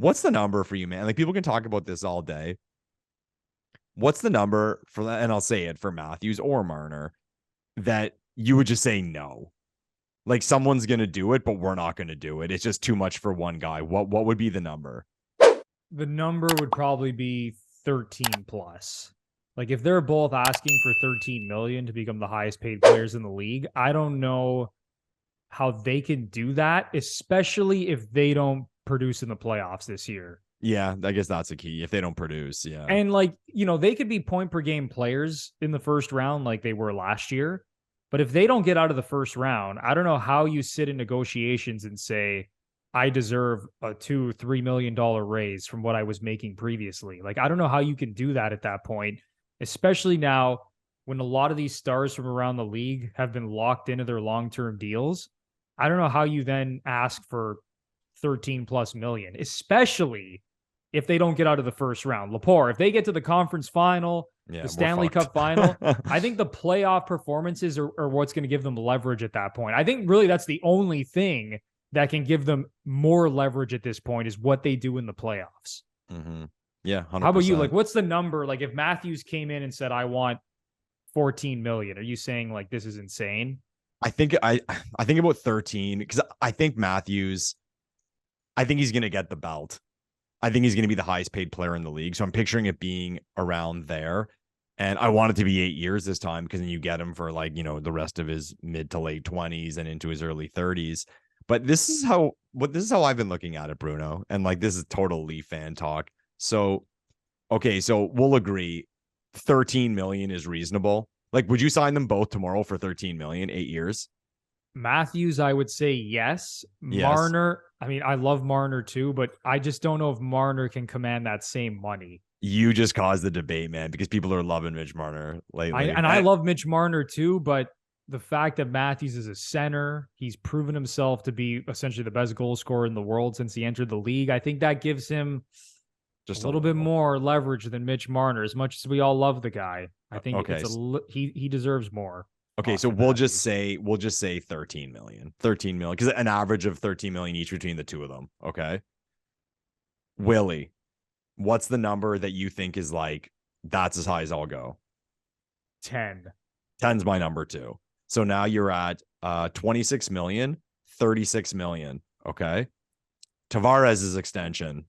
What's the number for you, man? Like, people can talk about this all day. What's the number for that? And I'll say it for Matthews or Marner that you would just say no. Like, someone's going to do it, but we're not going to do it. It's just too much for one guy. What would be the number? The number would probably be 13 plus. Like, if they're both asking for 13 million to become the highest paid players in the league, I don't know how they can do that, especially if they don't produce in the playoffs this year. Yeah, I guess that's a key. If they don't produce, yeah. And like, they could be point per game players in the first round like they were last year. But if they don't get out of the first round, I don't know how you sit in negotiations and say, I deserve a $2-3 million raise from what I was making previously. Like, I don't know how you can do that at that point, especially now when a lot of these stars from around the league have been locked into their long-term deals. I don't know how you then ask for 13 plus million, especially if they don't get out of the first round. Lepore, if they get to the conference final, the Stanley Cup final, I think the playoff performances are what's going to give them leverage at that point. I think really that's the only thing that can give them more leverage at this point is what they do in the playoffs. Mm-hmm. Yeah. 100%. How about you? Like, what's the number? Like, if Matthews came in and said, I want 14 million, are you saying like this is insane? I think about 13 because I think Matthews, I think he's going to get the belt. I think he's going to be the highest paid player in the league. So I'm picturing it being around there. And I want it to be 8 years this time because then you get him for like, the rest of his mid to late 20s and into his early 30s. But this is how I've been looking at it, Bruno. And like, this is total Leaf fan talk. So, okay, so we'll agree 13 million is reasonable. Like, would you sign them both tomorrow for 13 million, 8 years? Matthews, I would say yes. Marner, I mean, I love Marner too, but I just don't know if Marner can command that same money. You just caused the debate, man, because people are loving Mitch Marner lately. I love Mitch Marner too, but the fact that Matthews is a center, he's proven himself to be essentially the best goal scorer in the world since he entered the league. I think that gives him just a little bit more leverage than Mitch Marner. As much as we all love the guy, I think he deserves more. Okay, so we'll just say 13 million because an average of 13 million each between the two of them. Okay, Willie, what's the number that you think is like that's as high as I'll go? 10. 10's my number too. So now you're at 26 million, 36 million. Okay, Tavares' extension.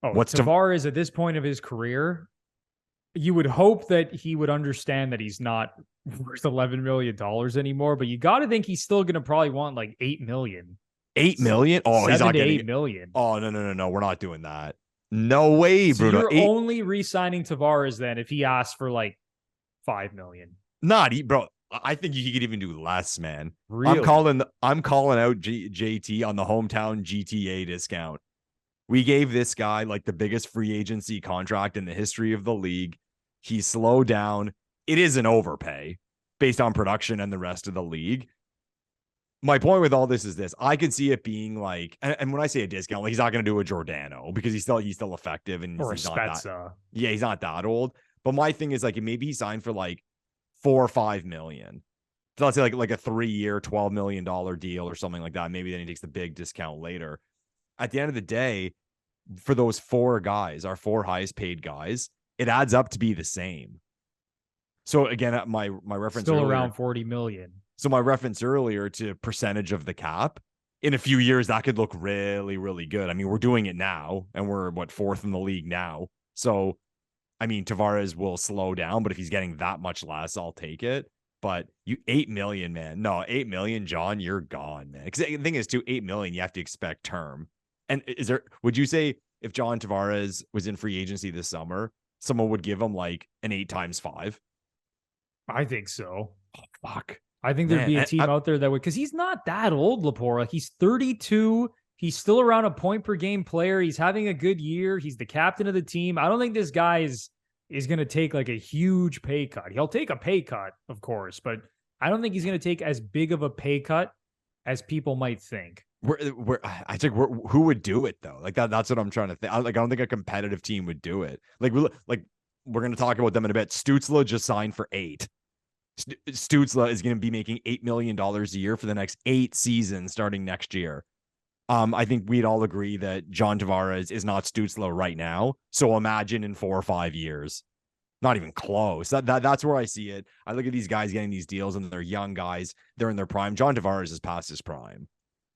Oh, what's Tavares at this point of his career? You would hope that he would understand that he's not worth $11 million anymore, but you got to think he's still going to probably want like 8 million. 8 million? Oh, he's not getting 8 million. Oh, no. We're not doing that. No way, so Bruno. You're only re-signing Tavares then if he asks for like 5 million. Bro. I think you could even do less, man. Really? I'm calling out JT on the hometown GTA discount. We gave this guy like the biggest free agency contract in the history of the league. He slowed down. It is an overpay based on production and the rest of the league. My point with all this is this. I could see it being like, and when I say a discount, like he's not going to do a Giordano because he's still effective and or he's a not Spezza. He's not that old. But my thing is like maybe he signed for like 4 or 5 million. So let's say like a 3-year, $12 million deal or something like that. Maybe then he takes the big discount later. At the end of the day, for those 4 guys, our 4 highest paid guys, it adds up to be the same. So again, my reference still earlier, around 40 million. So my reference earlier to percentage of the cap, in a few years that could look really, really good. I mean, we're doing it now, and we're 4th in the league now. So, I mean, Tavares will slow down, but if he's getting that much less, I'll take it. But 8 million, man. No, 8 million, John, you're gone, man. Because the thing is, too, 8 million, you have to expect term. And would you say if John Tavares was in free agency this summer, someone would give him like an 8 times 5? I think so. Oh, fuck. I think there'd be a team out there that would, because he's not that old, Lepore. Like, he's 32. He's still around a point per game player. He's having a good year. He's the captain of the team. I don't think this guy is going to take like a huge pay cut. He'll take a pay cut, of course, but I don't think he's going to take as big of a pay cut as people might think. I think who would do it though? Like that's what I'm trying to think. I don't think a competitive team would do it. Like we're going to talk about them in a bit. Stützle just signed for 8. Stützle is going to be making $8 million a year for the next 8 seasons starting next year. I think we'd all agree that John Tavares is not Stützle right now. So imagine in 4 or 5 years. Not even close. That's where I see it. I look at these guys getting these deals, and they're young guys. They're in their prime. John Tavares is past his prime.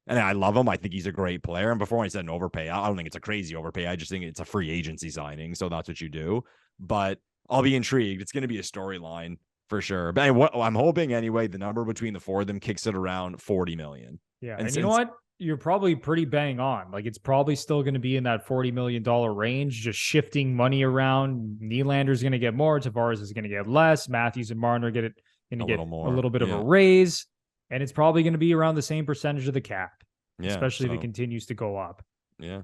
And I love him. I think he's a great player. And before I said an overpay, I don't think it's a crazy overpay. I just think it's a free agency signing. So that's what you do. But I'll be intrigued. It's going to be a storyline for sure. But what I'm hoping anyway, the number between the four of them kicks it around 40 million. Yeah. And you know what? You're probably pretty bang on. Like, it's probably still going to be in that $40 million range, just shifting money around. Nylander's going to get more. Tavares is going to get less. Matthews and Marner going to get a little bit of a raise. And it's probably going to be around the same percentage of the cap, especially if it continues to go up. Yeah.